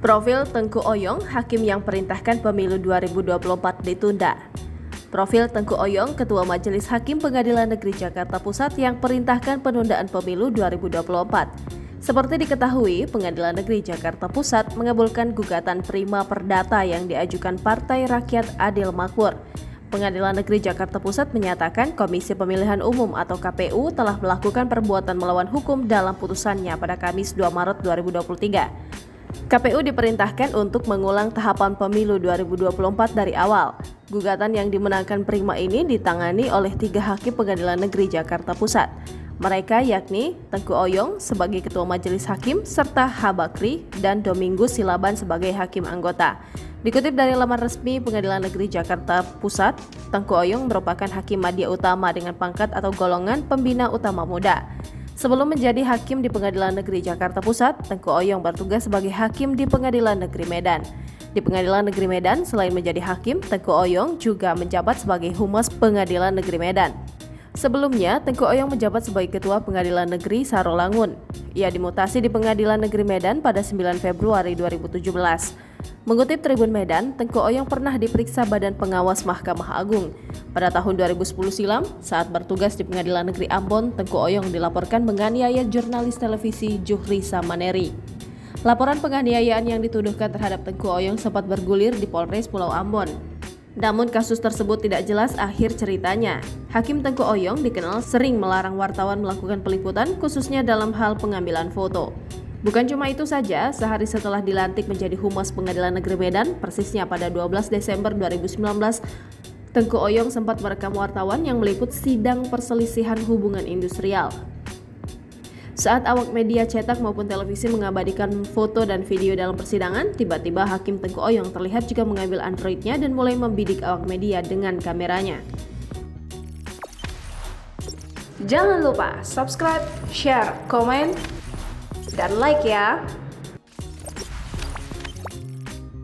Profil Tengku Oyong, hakim yang perintahkan pemilu 2024 ditunda. Profil Tengku Oyong, Ketua Majelis Hakim Pengadilan Negeri Jakarta Pusat yang perintahkan penundaan pemilu 2024. Seperti diketahui, Pengadilan Negeri Jakarta Pusat mengabulkan gugatan prima perdata yang diajukan Partai Rakyat Adil Makmur. Pengadilan Negeri Jakarta Pusat menyatakan Komisi Pemilihan Umum atau KPU telah melakukan perbuatan melawan hukum dalam putusannya pada Kamis 2 Maret 2023. KPU diperintahkan untuk mengulang tahapan pemilu 2024 dari awal. Gugatan yang dimenangkan prima ini ditangani oleh 3 hakim Pengadilan Negeri Jakarta Pusat. Mereka yakni Tengku Oyong sebagai Ketua Majelis Hakim serta H. Bakri dan Domingus Silaban sebagai hakim anggota. Dikutip dari laman resmi Pengadilan Negeri Jakarta Pusat, Tengku Oyong merupakan hakim madya utama dengan pangkat atau golongan pembina utama muda. Sebelum menjadi hakim di Pengadilan Negeri Jakarta Pusat, Tengku Oyong bertugas sebagai hakim di Pengadilan Negeri Medan. Di Pengadilan Negeri Medan, selain menjadi hakim, Tengku Oyong juga menjabat sebagai Humas Pengadilan Negeri Medan. Sebelumnya, Tengku Oyong menjabat sebagai Ketua Pengadilan Negeri Sarolangun. Ia dimutasi di Pengadilan Negeri Medan pada 9 Februari 2017. Mengutip Tribun Medan, Tengku Oyong pernah diperiksa Badan Pengawas Mahkamah Agung. Pada tahun 2010 silam, saat bertugas di Pengadilan Negeri Ambon, Tengku Oyong dilaporkan menganiaya jurnalis televisi Juhri Samaneri. Laporan penganiayaan yang dituduhkan terhadap Tengku Oyong sempat bergulir di Polres Pulau Ambon. Namun kasus tersebut tidak jelas akhir ceritanya. Hakim Tengku Oyong dikenal sering melarang wartawan melakukan peliputan, khususnya dalam hal pengambilan foto. Bukan cuma itu saja, sehari setelah dilantik menjadi Humas Pengadilan Negeri Medan, persisnya pada 12 Desember 2019, Tengku Oyong sempat merekam wartawan yang meliput sidang perselisihan hubungan industrial. Saat awak media cetak maupun televisi mengabadikan foto dan video dalam persidangan, tiba-tiba Hakim Tengku Oyong terlihat juga mengambil Android-nya dan mulai membidik awak media dengan kameranya. Jangan lupa subscribe, share, komen, dan like ya!